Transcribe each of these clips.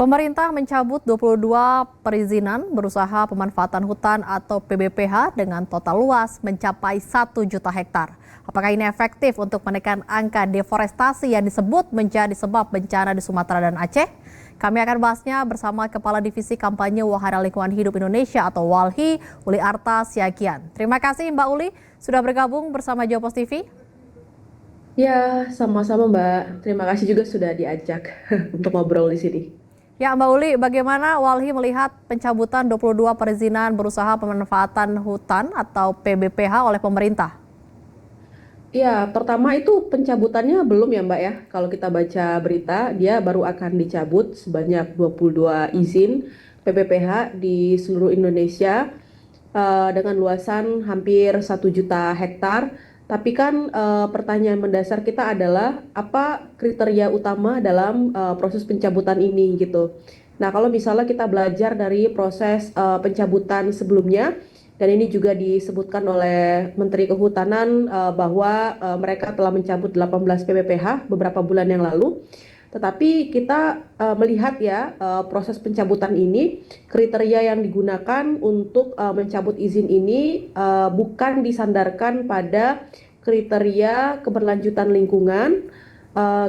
Pemerintah mencabut 22 perizinan berusaha pemanfaatan hutan atau PBPH dengan total luas mencapai 1 juta hektar. Apakah ini efektif untuk menekan angka deforestasi yang disebut menjadi sebab bencana di Sumatera dan Aceh? Kami akan bahasnya bersama Kepala Divisi Kampanye Wahana Lingkungan Hidup Indonesia atau WALHI, Uli Arta Siagian. Terima kasih Mbak Uli sudah bergabung bersama Jopos TV. Ya, sama-sama Mbak. Terima kasih juga sudah diajak untuk ngobrol di sini. Ya Mbak Uli, bagaimana WALHI melihat pencabutan 22 perizinan berusaha pemanfaatan hutan atau PBPH oleh pemerintah? Ya, pertama itu pencabutannya belum ya Mbak ya. Kalau kita baca berita, dia baru akan dicabut sebanyak 22 izin PPPH di seluruh Indonesia dengan luasan hampir 1 juta hektar. Tapi kan pertanyaan mendasar kita adalah apa kriteria utama dalam proses pencabutan ini gitu. Nah, kalau misalnya kita belajar dari proses pencabutan sebelumnya, dan ini juga disebutkan oleh Menteri Kehutanan bahwa mereka telah mencabut 18 PPPH beberapa bulan yang lalu. Tetapi kita melihat ya proses pencabutan ini, kriteria yang digunakan untuk mencabut izin ini bukan disandarkan pada kriteria keberlanjutan lingkungan,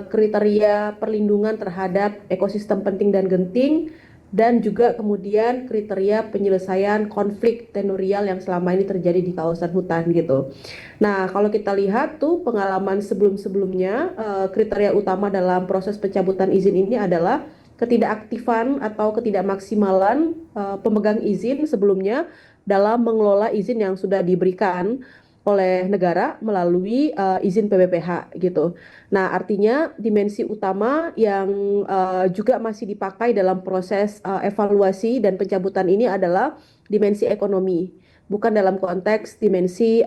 kriteria perlindungan terhadap ekosistem penting dan genting, dan juga kemudian kriteria penyelesaian konflik tenurial yang selama ini terjadi di kawasan hutan gitu. Nah, kalau kita lihat tuh pengalaman sebelum-sebelumnya, kriteria utama dalam proses pencabutan izin ini adalah ketidakaktifan atau ketidakmaksimalan pemegang izin sebelumnya dalam mengelola izin yang sudah diberikan oleh negara melalui izin PBPH gitu. Nah, artinya dimensi utama yang juga masih dipakai dalam proses evaluasi dan pencabutan ini adalah dimensi ekonomi, bukan dalam konteks dimensi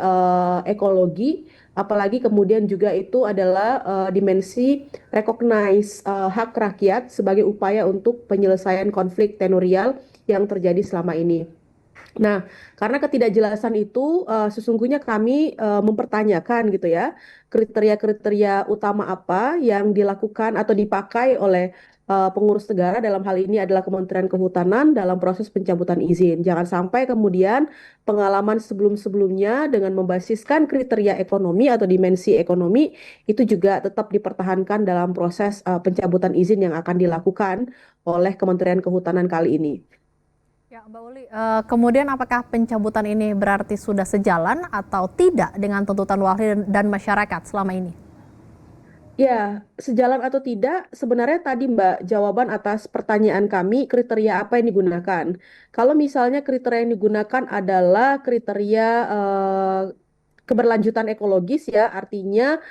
ekologi, apalagi kemudian juga itu adalah dimensi recognize hak rakyat sebagai upaya untuk penyelesaian konflik tenurial yang terjadi selama ini. Nah, karena ketidakjelasan itu sesungguhnya kami mempertanyakan gitu ya, kriteria-kriteria utama apa yang dilakukan atau dipakai oleh pengurus negara, dalam hal ini adalah Kementerian Kehutanan dalam proses pencabutan izin. Jangan sampai kemudian pengalaman sebelum-sebelumnya dengan membasiskan kriteria ekonomi atau dimensi ekonomi itu juga tetap dipertahankan dalam proses pencabutan izin yang akan dilakukan oleh Kementerian Kehutanan kali ini. Ya Mbak Uli, kemudian apakah pencabutan ini berarti sudah sejalan atau tidak dengan tuntutan WALHI dan masyarakat selama ini? Ya, sejalan atau tidak, sebenarnya tadi Mbak, jawaban atas pertanyaan kami, kriteria apa yang digunakan. Kalau misalnya kriteria yang digunakan adalah kriteria keberlanjutan ekologis ya, artinya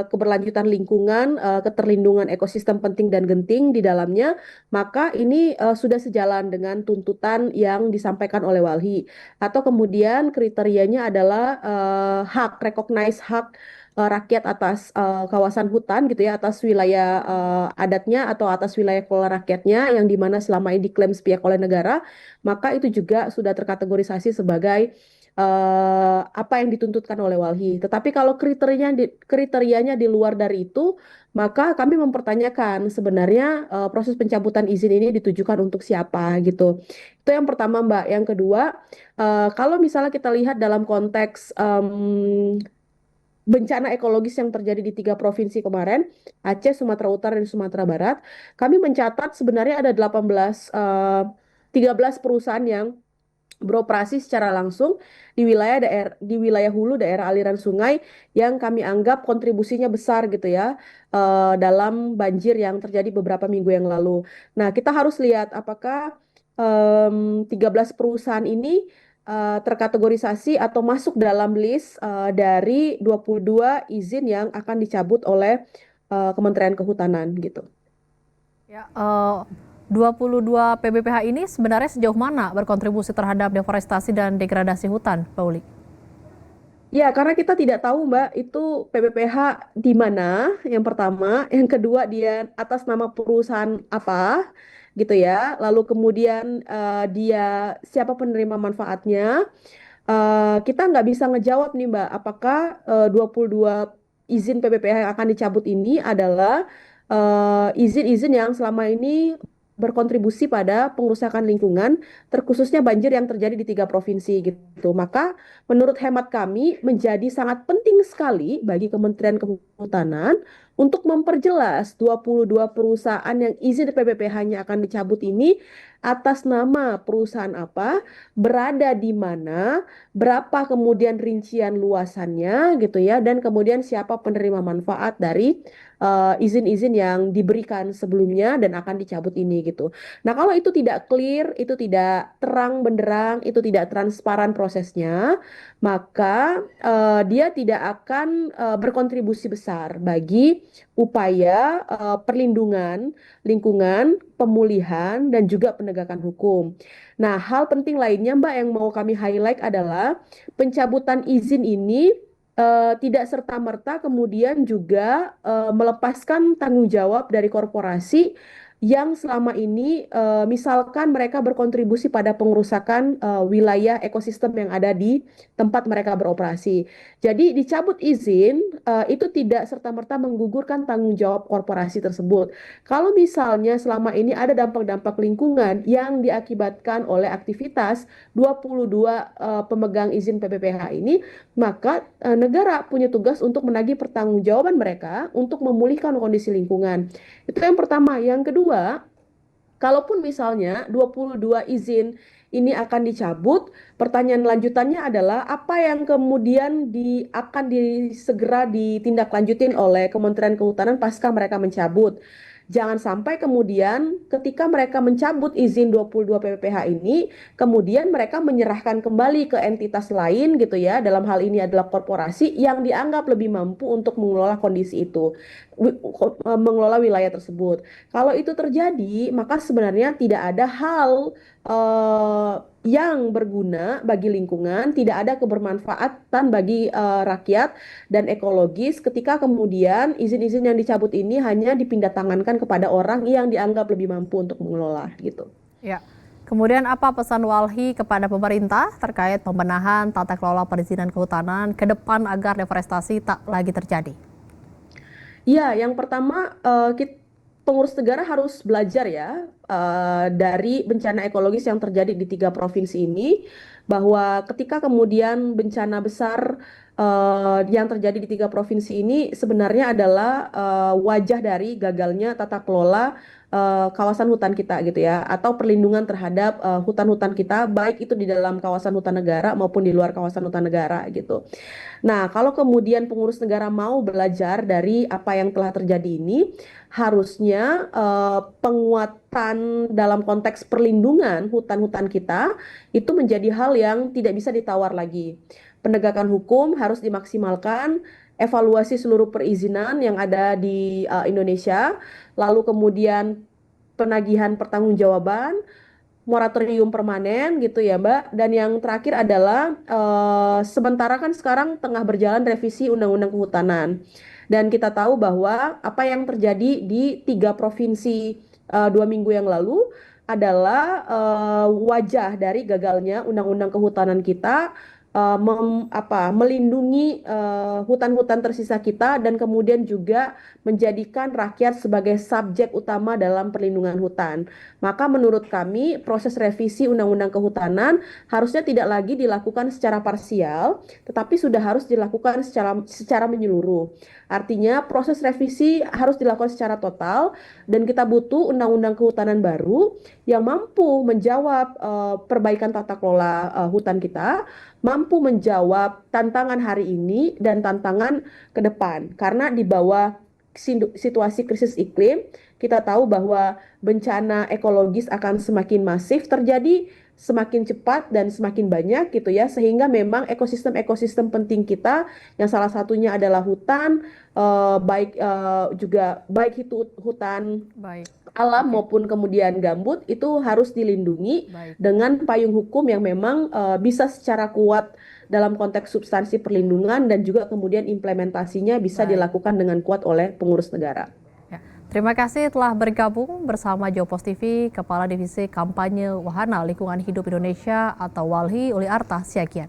keberlanjutan lingkungan, keterlindungan ekosistem penting dan genting di dalamnya, maka ini sudah sejalan dengan tuntutan yang disampaikan oleh WALHI. Atau kemudian kriterianya adalah hak, recognize hak rakyat atas kawasan hutan gitu ya, atas wilayah adatnya atau atas wilayah kelola rakyatnya yang dimana selama ini diklaim sepihak oleh negara, maka itu juga sudah terkategorisasi sebagai apa yang dituntutkan oleh WALHI. Tetapi kalau kriterianya di luar dari itu, maka kami mempertanyakan sebenarnya proses pencabutan izin ini ditujukan untuk siapa gitu. Itu yang pertama Mbak. Yang kedua, kalau misalnya kita lihat dalam konteks bencana ekologis yang terjadi di 3 provinsi kemarin, Aceh, Sumatera Utara, dan Sumatera Barat, kami mencatat sebenarnya ada 13 perusahaan yang beroperasi secara langsung di wilayah hulu daerah aliran sungai yang kami anggap kontribusinya besar gitu ya dalam banjir yang terjadi beberapa minggu yang lalu. Nah, kita harus lihat apakah 13 perusahaan ini terkategorisasi atau masuk dalam list dari 22 izin yang akan dicabut oleh Kementerian Kehutanan gitu. Ya, 22 PBPH ini sebenarnya sejauh mana berkontribusi terhadap deforestasi dan degradasi hutan, Mbak Uli? Ya, karena kita tidak tahu, Mbak, itu PPPH di mana, yang pertama. Yang kedua, dia atas nama perusahaan apa, gitu ya. Lalu kemudian dia siapa penerima manfaatnya. Kita nggak bisa ngejawab nih, Mbak, apakah 22 izin PPPH yang akan dicabut ini adalah izin-izin yang selama ini berkontribusi pada pengerusakan lingkungan, terkhususnya banjir yang terjadi di 3 provinsi gitu. Maka menurut hemat kami menjadi sangat penting sekali bagi Kementerian Kehutanan untuk memperjelas 22 perusahaan yang izin PPPH-nya akan dicabut ini atas nama perusahaan apa, berada di mana, berapa kemudian rincian luasannya gitu ya, dan kemudian siapa penerima manfaat dari izin-izin yang diberikan sebelumnya dan akan dicabut ini gitu. Nah, kalau itu tidak clear, itu tidak terang benderang, itu tidak transparan prosesnya, maka dia tidak akan berkontribusi besar bagi upaya perlindungan lingkungan, pemulihan, dan juga penegakan hukum. Nah, hal penting lainnya, Mbak, yang mau kami highlight adalah pencabutan izin ini tidak serta-merta kemudian juga melepaskan tanggung jawab dari korporasi yang selama ini misalkan mereka berkontribusi pada pengerusakan wilayah ekosistem yang ada di tempat mereka beroperasi. Jadi dicabut izin itu tidak serta-merta menggugurkan tanggung jawab korporasi tersebut. Kalau misalnya selama ini ada dampak-dampak lingkungan yang diakibatkan oleh aktivitas 22 pemegang izin PPPH ini, maka negara punya tugas untuk menagih pertanggungjawaban mereka untuk memulihkan kondisi lingkungan. Itu yang pertama. Yang kedua, kalaupun misalnya 22 izin ini akan dicabut, pertanyaan lanjutannya adalah apa yang kemudian akan segera ditindaklanjutin oleh Kementerian Kehutanan pasca mereka mencabut. Jangan sampai kemudian ketika mereka mencabut izin 22 PPPH ini, kemudian mereka menyerahkan kembali ke entitas lain gitu ya, dalam hal ini adalah korporasi yang dianggap lebih mampu untuk mengelola kondisi itu, mengelola wilayah tersebut. Kalau itu terjadi, maka sebenarnya tidak ada hal yang berguna bagi lingkungan, tidak ada kebermanfaatan bagi rakyat dan ekologis ketika kemudian izin-izin yang dicabut ini hanya dipindah tangankan kepada orang yang dianggap lebih mampu untuk mengelola gitu. Ya. Kemudian apa pesan Walhi kepada pemerintah terkait pembenahan tata kelola perizinan kehutanan ke depan agar deforestasi tak lagi terjadi? Ya, yang pertama pengurus negara harus belajar ya dari bencana ekologis yang terjadi di 3 provinsi ini, bahwa ketika kemudian bencana besar yang terjadi di 3 provinsi ini sebenarnya adalah wajah dari gagalnya tata kelola kawasan hutan kita gitu ya, atau perlindungan terhadap hutan-hutan kita, baik itu di dalam kawasan hutan negara maupun di luar kawasan hutan negara gitu. Nah, kalau kemudian pengurus negara mau belajar dari apa yang telah terjadi ini, harusnya penguatan dalam konteks perlindungan hutan-hutan kita itu menjadi hal yang tidak bisa ditawar lagi. Penegakan hukum harus dimaksimalkan, evaluasi seluruh perizinan yang ada di Indonesia, lalu kemudian penagihan pertanggungjawaban, moratorium permanen gitu ya Mbak. Dan yang terakhir adalah sementara kan sekarang tengah berjalan revisi Undang-Undang Kehutanan. Dan kita tahu bahwa apa yang terjadi di 3 provinsi 2 minggu yang lalu adalah wajah dari gagalnya Undang-Undang Kehutanan kita melindungi hutan-hutan tersisa kita dan kemudian juga menjadikan rakyat sebagai subjek utama dalam perlindungan hutan. Maka menurut kami proses revisi Undang-Undang Kehutanan harusnya tidak lagi dilakukan secara parsial, tetapi sudah harus dilakukan secara menyeluruh. Artinya proses revisi harus dilakukan secara total dan kita butuh Undang-Undang Kehutanan baru yang mampu menjawab perbaikan tata kelola hutan kita, mampu menjawab tantangan hari ini dan tantangan ke depan. Karena di bawah situasi krisis iklim, kita tahu bahwa bencana ekologis akan semakin masif terjadi, semakin cepat dan semakin banyak gitu ya, sehingga memang ekosistem-ekosistem penting kita yang salah satunya adalah hutan, baik itu hutan alam maupun kemudian gambut itu harus dilindungi dengan payung hukum yang memang bisa secara kuat dalam konteks substansi perlindungan dan juga kemudian implementasinya bisa dilakukan dengan kuat oleh pengurus negara. Terima kasih telah bergabung bersama Jopos TV, Kepala Divisi Kampanye Wahana Lingkungan Hidup Indonesia atau WALHI, Uli Arta Siagian.